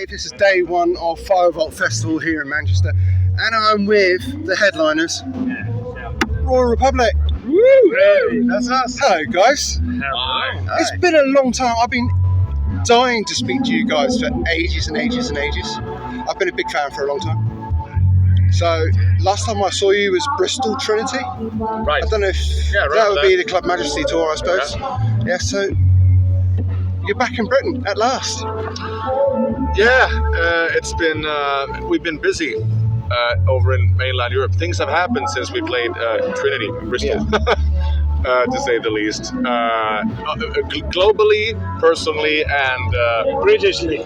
Dave. This is day one of Firevolt Festival here in Manchester, and I'm with the headliners, Royal Republic. Woo! Hey, that's us. Hello, guys. Hello. It's been a long time. I've been dying to speak to you guys for ages and ages and ages. I've been a big fan for a long time. So, last time I saw you was Bristol Trinity. Right. I don't know if that would be the Club Majesty tour, I suppose. Yeah, so you're back in Britain at last. Yeah, it's been, we've been busy over in mainland Europe. Things have happened since we played Trinity in Bristol, to say the least. Globally, personally, and Britishly.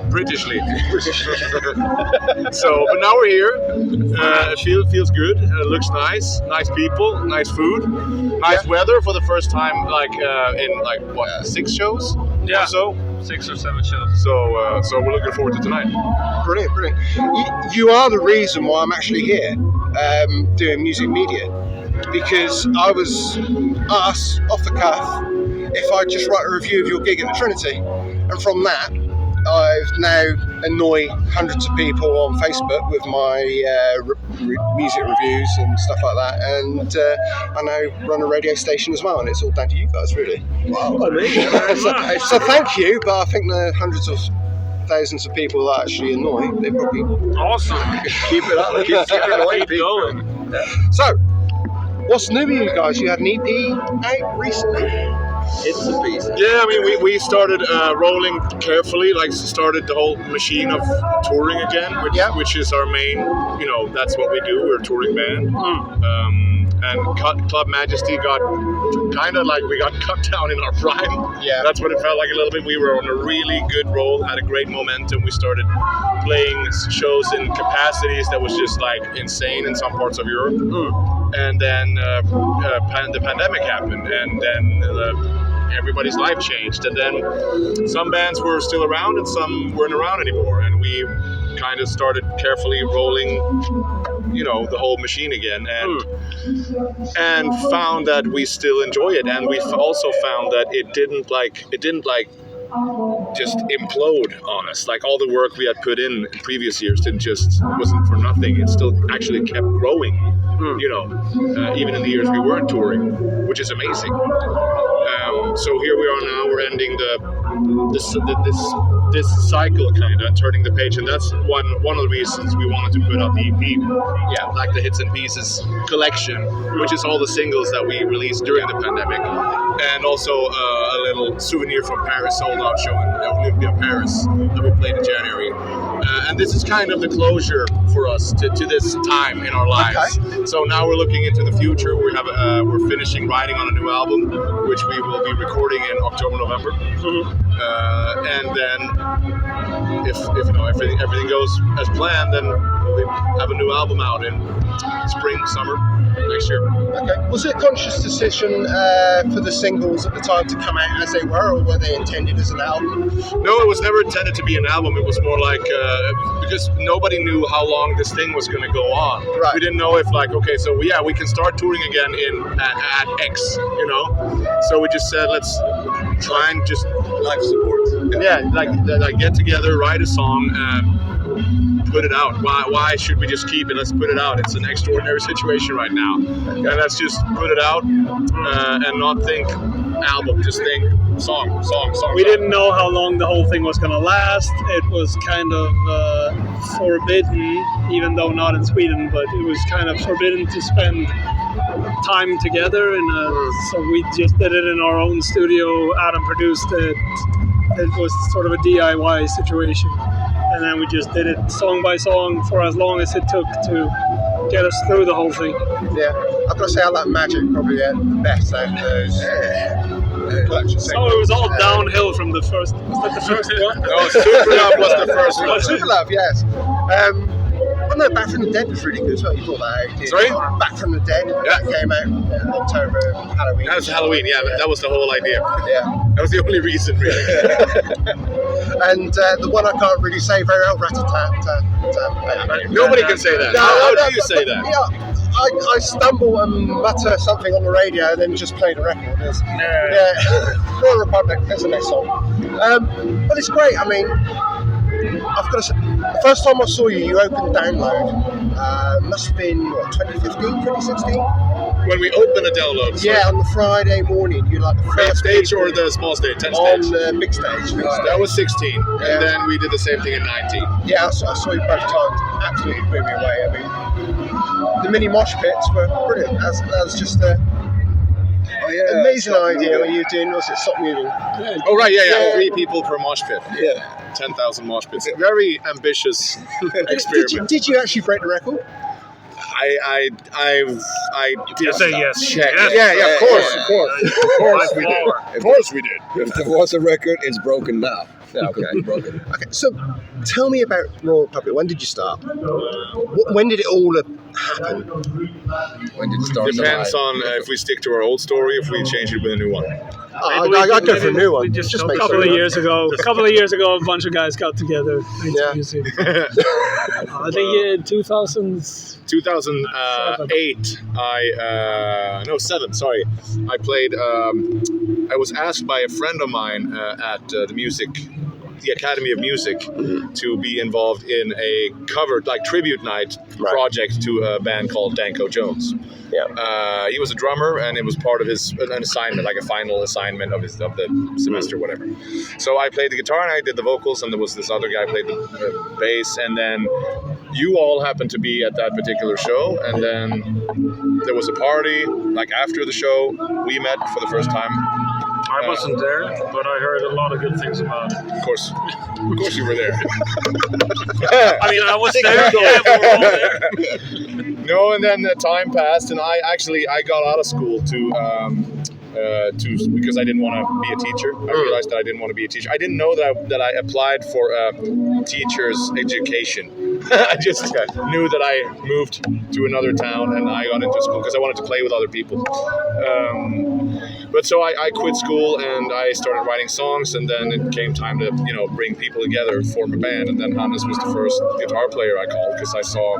So, but now we're here. It feels good. It looks nice. Nice people, nice food, nice weather for the first time, in 6 shows? Yeah. Or so. 6 or 7 shows. So we're looking forward to tonight. Brilliant. You are the reason why I'm actually here doing music media, because I was asked off the cuff if I'd just write a review of your gig at the Trinity, and from that I've now annoyed hundreds of people on Facebook with my music reviews and stuff like that, and I now run a radio station as well, and it's all down to you guys, really. Wow. So thank you, but I think the hundreds of thousands of people that actually annoy, they probably Awesome. keep it up, keep annoying Keep people. going. So, what's new with you guys? You had an EP out recently. It's a piece. Yeah, I mean, we started rolling carefully, started the whole machine of touring again, which is our main, that's what we do. We're a touring band. And Club Majesty got we got cut down in our prime. Yeah. That's what it felt like a little bit. We were on a really good roll, had a great momentum. We started playing shows in capacities that was just insane in some parts of Europe. And then the pandemic happened, and then everybody's life changed. And then some bands were still around and some weren't around anymore. And we kind of started carefully rolling the whole machine again, and found that we still enjoy it, and we also found that it didn't just implode on us. All the work we had put in previous years wasn't for nothing. It still actually kept growing, even in the years we weren't touring, which is amazing. So here we are now. We're ending this cycle, kind of turning the page, and that's one of the reasons we wanted to put out the EP. Yeah, the Hits and Pieces collection, which is all the singles that we released during the pandemic, and also a little souvenir from Paris sold out show in Olympia, Paris, that we played in January. And this is kind of the closure for us to this time in our lives. Okay. So now we're looking into the future. We're finishing writing on a new album, which we will be recording in October, November. And then if everything goes as planned, then we'll have a new album out in spring, summer next year. Okay. Was it a conscious decision for the singles at the time to come out as they were, or were they intended as an album? No, it was never intended to be an album. It was more because nobody knew how long this thing was going to go on. Right. We didn't know if we can start touring again at X, So we just said, let's try and just life support. And get together, write a song, and put it out. Why should we just keep it? Let's put it out. It's an extraordinary situation right now, and let's just put it out and not think album, just think song. We didn't know how long the whole thing was going to last. It was kind of forbidden, even though not in Sweden, but it was kind of forbidden to spend time together, and so we just did it in our own studio. Adam produced it. It was sort of a DIY situation, and then we just did it song by song for as long as it took to get us through the whole thing. Yeah, I've got to say I like Magic probably the best out of those collection singles. So it was all downhill from the first. Was that the first one? No, Super Love was the first one. Super Love, yes. Well, no, Back from the Dead was really good as well. You brought that out. Sorry? Back from the Dead. Yeah. That came out in October, Halloween. That was Halloween, yeah. That was the whole idea. Yeah. That was the only reason, really. And the one I can't really say very well, Rat-a-tat-tat. Nobody can say that. How do you say that? Yeah. I stumble and mutter something on the radio and then just play the record. Royal Republic, that's the next song. But it's great. I mean, I've got to say, The first time I saw you, you opened Download. Must have been, 2015, 2016? When we open a download. Yeah, on the Friday morning. You like the Main first stage or the small stage? 10 on stage? the big stage. That was 16. Yeah. And then we did the same thing in 19. Yeah, I saw you both times. Absolutely blew me away. I mean, the mini mosh pits were brilliant. That was just amazing idea when you were doing, was it Stop Moving? Oh, right, yeah. 3 people per mosh pit. Yeah. 10,000 mosh pits. Very ambitious experiment. Did you actually break the record? I did say yes. check. Yes. Yeah, of course we did. Of course we did. If there was a record, it's broken now. Yeah, okay, broken. Okay, so tell me about Royal Republic. When did you start? When did it all happen? When did it start? Depends on if we stick to our old story, if we change it with a new one. I'd go for a new one. Just a make couple sure. of years ago, a bunch of guys got together. Made some music. I think in 2008, I played, I was asked by a friend of mine at the Academy of Music to be involved in a covered, tribute night project to a band called Danko Jones. Yeah. He was a drummer, and it was part of an assignment, like a final assignment of the semester, whatever. So I played the guitar and I did the vocals, and there was this other guy played the bass, and then you all happened to be at that particular show, and then there was a party. After the show, we met for the first time. I wasn't there, but I heard a lot of good things about it. Of course you were there. I mean, I was there. Yeah, we were all there. No, and then the time passed, and I got out of school because I didn't want to be a teacher. I realized that I didn't want to be a teacher. I didn't know that I applied for a teacher's education. I just knew that I moved to another town and I got into school because I wanted to play with other people. But so I quit school and I started writing songs, and then it came time to bring people together, form a band. And then Hannes was the first guitar player I called because I saw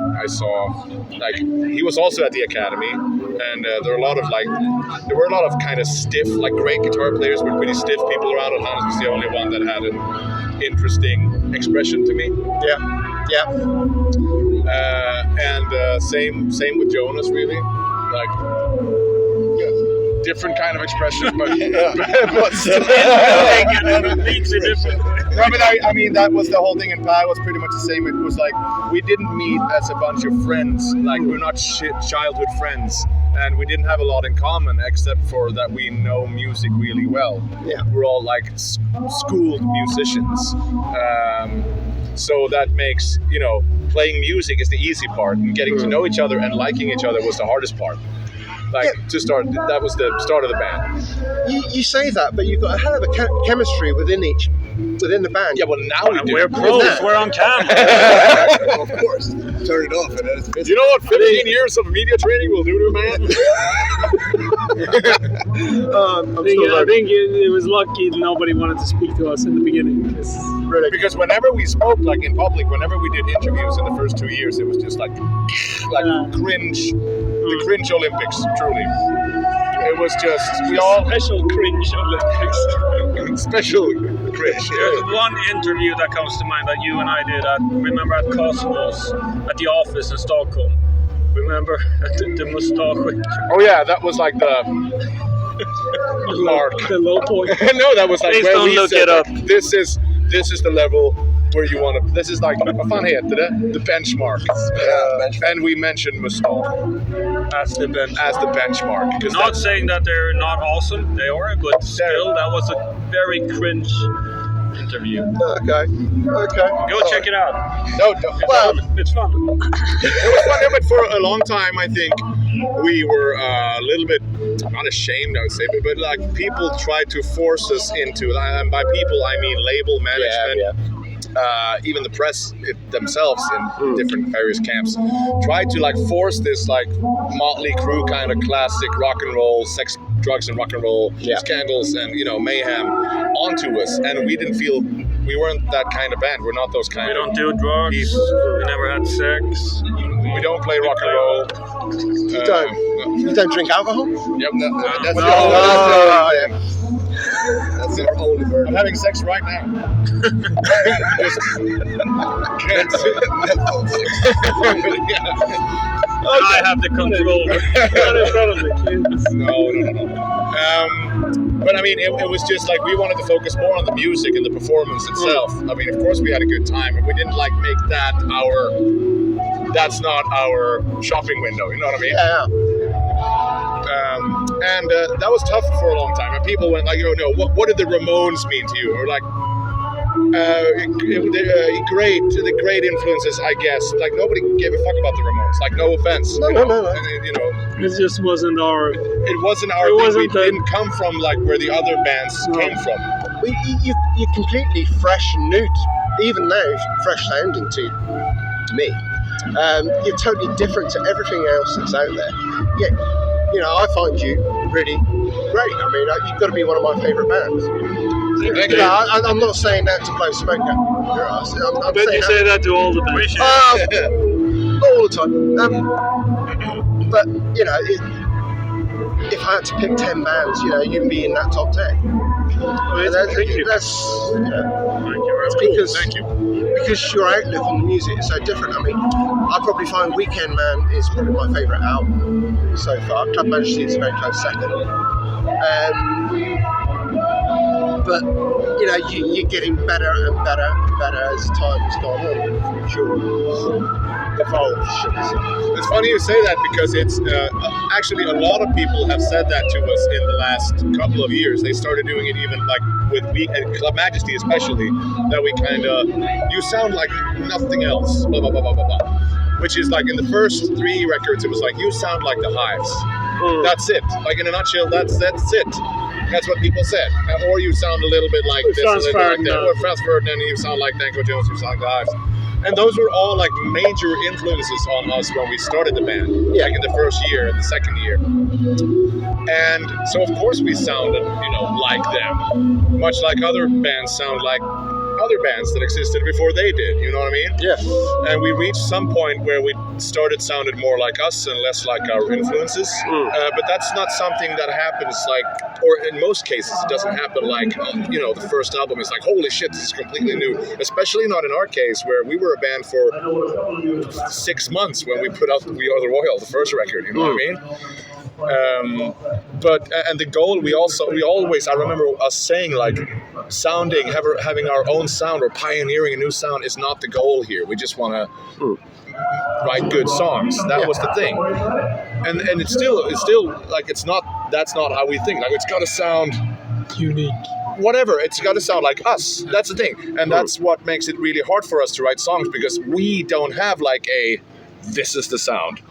he was also at the academy, and there were a lot of kind of stiff, great guitar players with pretty stiff people around, and Hannes was the only one that had an interesting expression to me. Yeah. And same with Jonas, really. Different kind of expression, but still. Completely different. No, but I mean, that was the whole thing in Pi was pretty much the same. It was we didn't meet as a bunch of friends. We're not childhood friends, and we didn't have a lot in common except for that we know music really well. Yeah. We're all schooled musicians. So that makes, playing music is the easy part, and getting to know each other and liking each other was the hardest part. To start, that was the start of the band. You say that, but you've got a hell of a chemistry within the band. Yeah, well, now we do. We're pros. We're on camera. Of course. Turn it off and then it's busy. You know what 15 years of media training will do to a man? I think it was lucky that nobody wanted to speak to us in the beginning. Because whenever we spoke, in public, whenever we did interviews in the first 2 years, it was just cringe. The cringe Olympics, truly. It was just, we all... Special cringe Olympics. Special cringe. There's one interview that comes to mind that you and I did at Cosmos at the office in Stockholm. Remember the mustache? Oh yeah, that was the mark. The low point. No, that was Please where don't we look said it up. This is the level where you want to. This is vad fan heter det? The benchmark. And we mentioned mustache As the benchmark. Not saying that they're not awesome, they are, but still, that was a very cringe interview. Okay. Go check it out. No, It's fun. it was fun, but for a long time, I think we were a little bit, not ashamed, I would say, but people tried to force us into, and by people I mean label management. Even the press themselves in different various camps tried to force this Motley Crue kind of classic rock and roll, sex, drugs and rock and roll scandals and mayhem onto us, and we didn't feel we weren't that kind of band. We're not those kind. We don't do drugs. We never had sex. We don't play rock and roll. You don't drink alcohol? Yep. That's No. That's our only I'm burden. having sex right now. Just can't sit. I have the control. Not in front of the kids. No. But I mean, it was just like we wanted to focus more on the music and the performance itself. I mean, of course, we had a good time, and we didn't like make that that's not our shopping window. You know what I mean? Yeah. And that was tough for a long time. And people went like, what did the Ramones mean to you? Or like, great influences, I guess. Like nobody gave a fuck about the Ramones. Like no offense. No. It just wasn't our. It wasn't our thing. We didn't come from like where the other bands came from. Well, you're completely fresh and new. Even now, fresh sounding to me. You're totally different to everything else that's out there. Yeah, I find you really great. I mean, you've got to be one of my favourite bands. Thank you. I'm not saying that to blow smoke up your ass. I'm But you say that to all the bands. not all the time. But if I had to pick 10 bands, you'd be in that top 10. Thank you. Thank you. Because your outlook on the music is so different. I mean, I probably find Weekend Man is probably my favourite album so far. Club Majesty is a very close second. But you're getting better and better and better as time has gone on. Sure. It's funny you say that because it's actually a lot of people have said that to us in the last couple of years. They started doing it even like with Club Majesty especially, that we kind of, you sound like nothing else, blah, blah, blah, blah, blah, blah. Which is like in the first 3 records, it was like, you sound like the Hives. That's it. Like in a nutshell, that's it. That's what people said. Or you sound a little bit like this, a little bit like that. Or Franz Ferdinand, you sound like Danko Jones, you sound like the Hives. And those were all like major influences on us when we started the band, like in the first year and the second year. And so of course we sounded, like them, much like other bands sound like other bands that existed before they did, you know what I mean? Yeah. And we reached some point where we started sounded more like us and less like our influences. But that's not something that happens like, or in most cases, it doesn't happen like, the first album is like, holy shit, this is completely new. Especially not in our case, where we were a band for 6 months when we put out We Are the Royal, the first record, you know what I mean? But the goal, we always, I remember us saying like, having our own sound or pioneering a new sound is not the goal here. We just want to write good songs. That was the thing. And it's still like, that's not how we think. Like, it's got to sound unique. Whatever, it's got to sound like us. That's the thing. And that's what makes it really hard for us to write songs, because we don't have like this is the sound.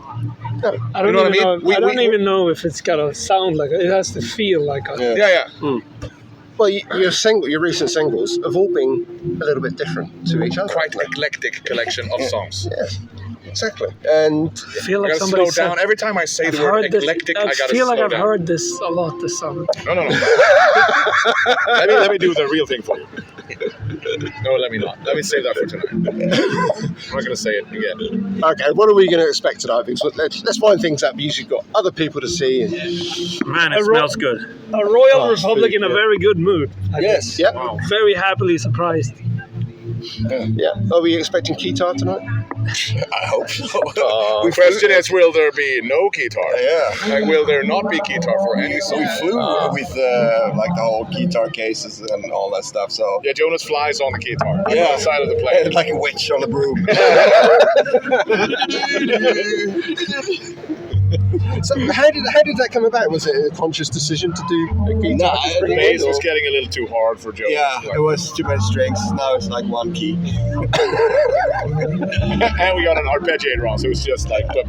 I don't even know if it's got to sound like it. It has to feel like us. Yeah. Well, your recent singles have all been a little bit different to each other. Quite eclectic collection of songs. Yes, exactly. And I feel like I gotta somebody slow down. Every time I say the word eclectic, I gotta feel like slow I've down. heard this a lot this summer. No. let me do the real thing for you. No, let me not. Let me save that for tonight. I'm not going to say it again. Okay, what are we going to expect tonight? Because let's wind things up. You've got other people to see. And Man, it smells good. A Royal Republic in a very good mood. yes, yeah. Wow. Very happily surprised. Yeah. Are we expecting Keytar tonight? I hope so. The question is, will there be no guitar? Yeah. Like, will there not be guitar for any song? We flew with like the whole guitar cases and all that stuff. So Yeah, Jonas flies on the guitar. On Yeah. the side of the plane. like a witch on a broom. So how did that come about? Was it a conscious decision to do a guitar? No, just bring The it bass in, was or- getting a little too hard for Jonas. Yeah, it was too many strings. Now it's like one key. And we got an arpeggiator on, so it was just like... I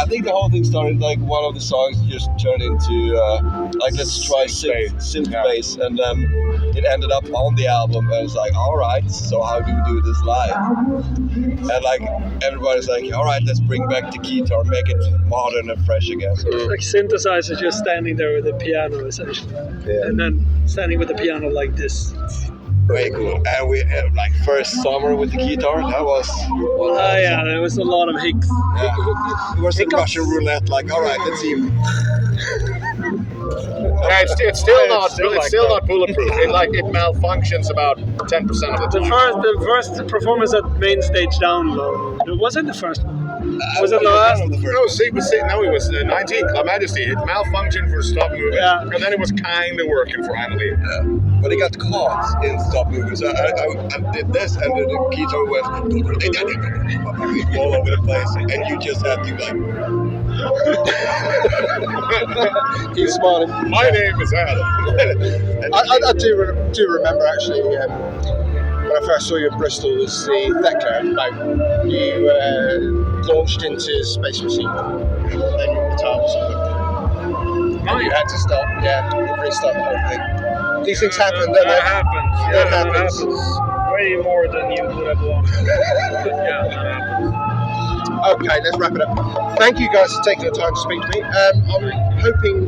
think the whole thing started like one of the songs just turned into like let's try synth Yeah. bass, and then it ended up on the album, and it's like, all right, so how do we do this live? And like everybody's like, all right, let's bring back the guitar, make it modern and fresh again. Like synthesizer just standing there with the piano essentially. And then standing with the piano like this. Very cool. And we like first summer with the guitar, that was Yeah, there was a lot of hicks. it was the Russian roulette. Like, all right, let's see. Yeah, it's still not bulletproof. It malfunctions about 10% of the time. The first performance at main stage down low. Was it the first one? Was it the last? No, it was 19 Club Majesty. It malfunctioned for Stop Moving, Yeah. and then it was kind of working finally. But he got caught in Stop Moving. So I did this, and then the guitar went all over the place, and you just had to like. He's smiling. My name is Adam. I do remember actually when I first saw you in Bristol was the Thecla boat. You launched into Space Machine and then your guitar was on. And you had to stop, restart the whole thing. These things happen, don't they? That happens. Yeah, That happens. Way more than you would have wanted. Yeah, that happens. Okay, let's wrap it up. Thank you guys for taking the time to speak to me. I'm hoping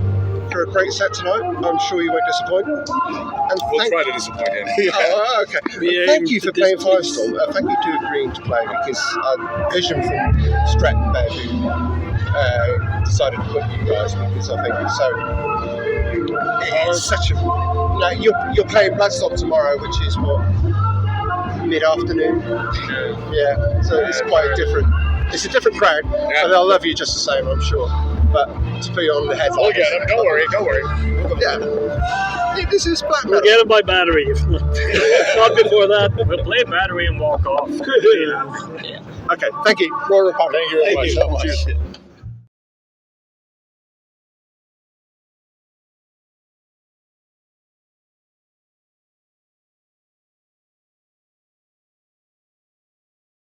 for a great set tonight. I'm sure you won't disappoint. And We'll try to disappoint him. Oh, okay. Thank you for playing Firestorm. Thank you to agreeing to play because Vision from Stratton who decided to book you guys because I think it's so. It's such a. You're playing Bloodstock tomorrow, which is what, mid-afternoon. Yeah. So it's quite a different. It's a different crowd, and they'll love you just the same, I'm sure. But to put you on the headline. We'll get him. Don't worry. Yeah. This is black metal. We'll get it by battery. Not before that. We'll play battery and walk off. Okay, thank you. Royal Republic. Thank you very much. so much.